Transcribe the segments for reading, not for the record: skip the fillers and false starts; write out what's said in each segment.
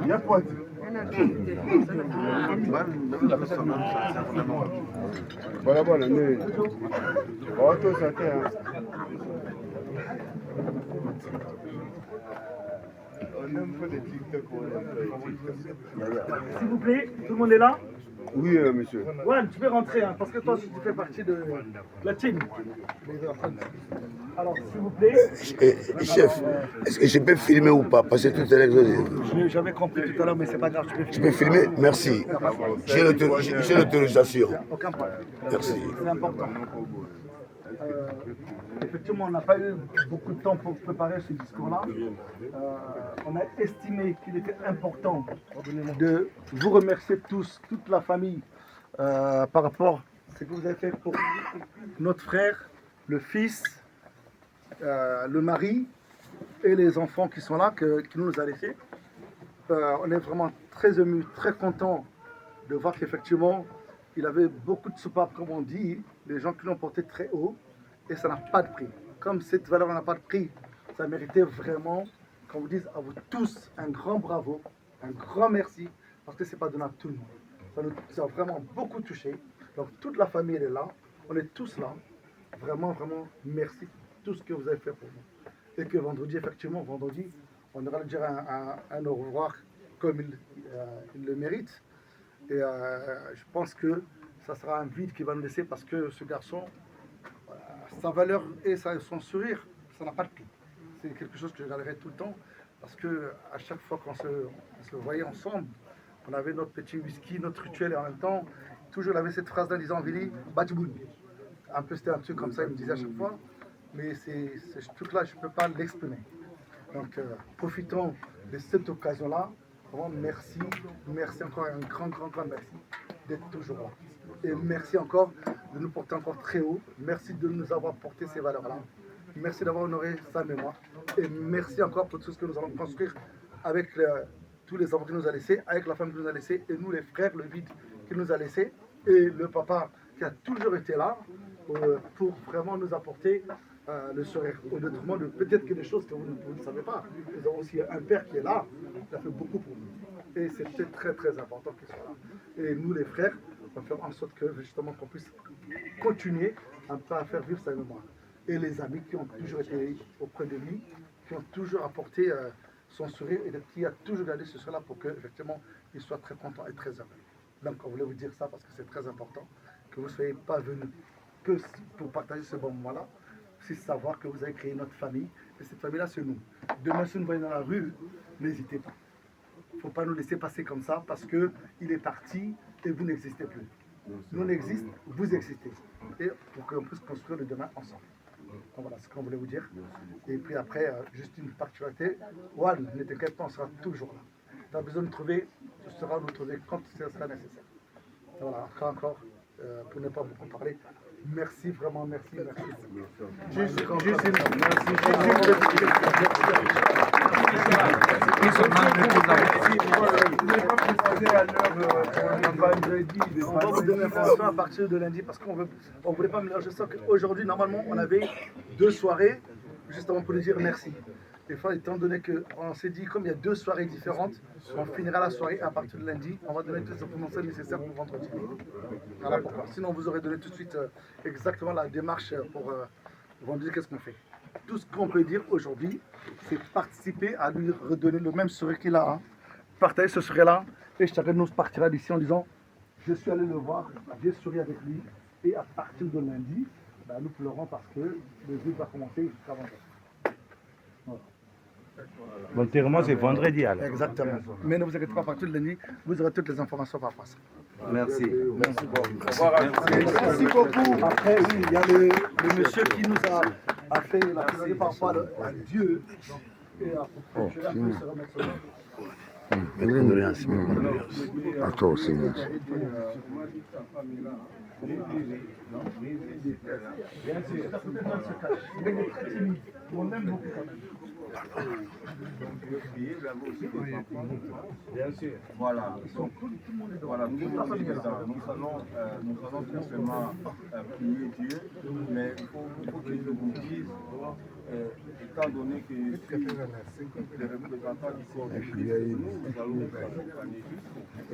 Yapmadı. Bana ne? Auto zaten. S'il vous plaît, tout le monde est là? Oui, monsieur. Ouais, tu peux rentrer, hein, parce que toi aussi tu fais partie de la team. Alors, s'il vous plaît. Chef, est-ce que je peux filmer ou pas? Parce que tout à l'heure, J'avais compris tout à l'heure, mais c'est pas grave, tu peux je filmer. peux filmer? Merci. J'ai l'autorisation. Aucun problème. Merci. C'est important. Effectivement, on n'a pas eu beaucoup de temps pour préparer ce discours-là. On a estimé qu'il était important de vous remercier tous, toute la famille, par rapport à ce que vous avez fait pour notre frère, le fils, le mari et les enfants qui sont là, qui nous a laissés. On est vraiment très émus, très contents de voir qu'effectivement, il avait beaucoup de soupapes, comme on dit, des gens qui l'ont porté très haut, et ça n'a pas de prix. Comme cette valeur n'a pas de prix, ça méritait vraiment qu'on vous dise à vous tous un grand bravo, un grand merci, parce que ce n'est pas donné à tout le monde. Ça nous a vraiment beaucoup touché. Donc toute la famille elle est là, on est tous là. Vraiment, vraiment, merci pour tout ce que vous avez fait pour nous. Et que vendredi, effectivement, vendredi, on aura dire un au revoir comme il le mérite. Et je pense que ça sera un vide qui va nous laisser parce que ce garçon, sa valeur et son sourire, ça n'a pas de prix. C'est quelque chose que je garderai tout le temps parce que à chaque fois qu'on se voyait ensemble, on avait notre petit whisky, notre rituel et en même temps, toujours il avait cette phrase en disant Vili, Batiboun. Un peu c'était un truc comme ça, il me disait à chaque fois, mais ce truc-là, je ne peux pas l'exprimer. Donc profitons de cette occasion-là. Vraiment, merci, merci encore, un grand merci d'être toujours là. Et merci encore de nous porter encore très haut. Merci de nous avoir porté ces valeurs-là. Merci d'avoir honoré sa mémoire. Et merci encore pour tout ce que nous allons construire avec tous les enfants qu'il nous a laissés, avec la femme qu'il nous a laissés, et nous les frères, le vide qu'il nous a laissé, et le papa qui a toujours été là pour vraiment nous apporter le sourire. Au détriment de peut-être que des choses que vous ne savez pas. Nous avons aussi un père qui est là, qui a fait beaucoup pour nous. Et c'était très important qu'il soit là. Et nous les frères, on va faire en sorte que justement qu'on puisse continuer un peu à faire vivre sa mémoire. Et les amis qui ont toujours été auprès de lui, qui ont toujours apporté son sourire et qui a toujours gardé ce sourire-là pour qu'effectivement il soit très content et très heureux. Donc on voulait vous dire ça parce que c'est très important, que vous ne soyez pas venus que pour partager ce bon moment-là, c'est savoir que vous avez créé notre famille, et cette famille-là c'est nous. Demain si vous nous voyez dans la rue, n'hésitez pas. Il ne faut pas nous laisser passer comme ça parce qu'il est parti et vous n'existez plus. Nous on existe, vous existez. Et pour qu'on puisse construire le demain ensemble. Donc voilà ce qu'on voulait vous dire. Et puis après, juste une particularité, Juan, ne t'inquiète pas, on sera toujours là. Tu as besoin de trouver, tu seras nous trouver quand ce sera nécessaire. Voilà, encore, pour ne pas beaucoup parler, merci, vraiment, merci. Juste une... On va vous donner l'information à partir de lundi parce qu'on ne voulait pas mélanger ça. Aujourd'hui, normalement, on avait 2 soirées, juste avant pour lui dire merci. Des fois, étant donné qu'on s'est dit, comme il y a 2 soirées différentes, on finira la soirée à partir de lundi. On va donner toutes les informations nécessaires pour vendredi. Voilà pourquoi. Sinon, on vous aurait donné tout de suite exactement la démarche pour vendredi, qu'est-ce qu'on fait. Tout ce qu'on peut dire aujourd'hui, c'est participer à lui redonner le même sourire qu'il a. Hein. Partager ce sourire-là, et chacun de nous partira d'ici en disant, je suis allé le voir, j'ai souri avec lui, et à partir de lundi, nous pleurons parce que le jour va commencer jusqu'à vendredi. Voilà. L'enterrement, c'est vendredi alors. Exactement. Mais ne vous inquiétez pas, à partir de lundi, vous aurez toutes les informations par rapport à ça. Merci. Merci beaucoup. Merci beaucoup. Après, oui, il y a le monsieur qui nous a fait la prière par rapport à Dieu. Et après, je vais un peu se remettre sur lui. À toi aussi, merci. Bien sûr, ça peut-être dans ce cas. Mais il est très timide. On l'aime beaucoup quand même. veux prier, vous avez aussi des enfants. Bien sûr. Voilà, donc, voilà, nous allons simplement prier Dieu, mais il faut que je vous dise, étant donné que je suis le représentant du corps de Christ, nous allons vous accompagner jusqu'au bout.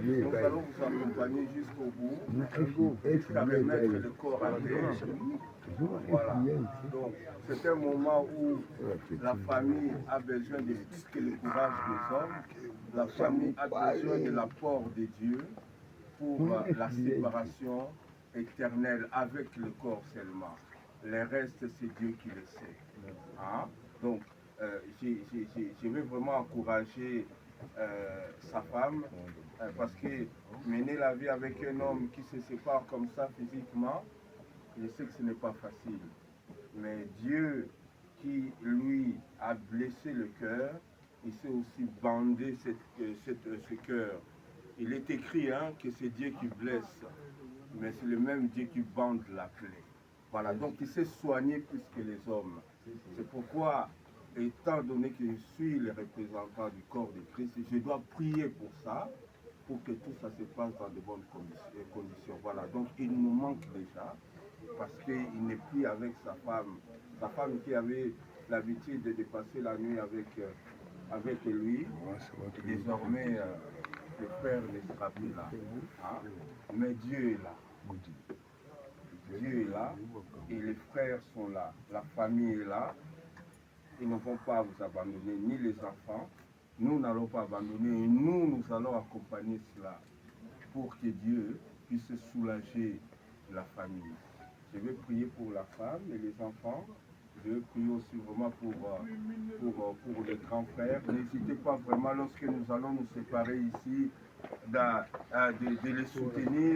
Nous allons vous accompagner jusqu'au bout, jusqu'à remettre le corps à terre. Voilà. Donc, c'est un moment où la famille a besoin de plus que le courage des hommes. La famille a besoin de l'apport de Dieu pour la séparation éternelle avec le corps seulement. Le reste, c'est Dieu qui le sait. Hein? Donc, je vais vraiment encourager sa femme parce que mener la vie avec un homme qui se sépare comme ça physiquement, je sais que ce n'est pas facile. Mais Dieu qui, lui, a blessé le cœur, il sait aussi bander ce cœur. Il est écrit que c'est Dieu qui blesse, mais c'est le même Dieu qui bande la plaie. Voilà, donc il sait soigner plus que les hommes. C'est pourquoi, étant donné que je suis le représentant du corps de Christ, je dois prier pour ça, pour que tout ça se passe dans de bonnes conditions. Voilà, donc il nous manque déjà, parce qu'il n'est plus avec sa femme qui avait l'habitude de passer la nuit avec lui, et désormais le frère ne sera plus là. Hein? Mais Dieu est là. Dieu est là, et les frères sont là, la famille est là. Ils ne vont pas vous abandonner, ni les enfants. Nous n'allons pas abandonner, et nous allons accompagner cela pour que Dieu puisse soulager la famille. Je vais prier pour la femme et les enfants. Je vais prier aussi vraiment pour les grands frères. N'hésitez pas vraiment, lorsque nous allons nous séparer ici, de les soutenir.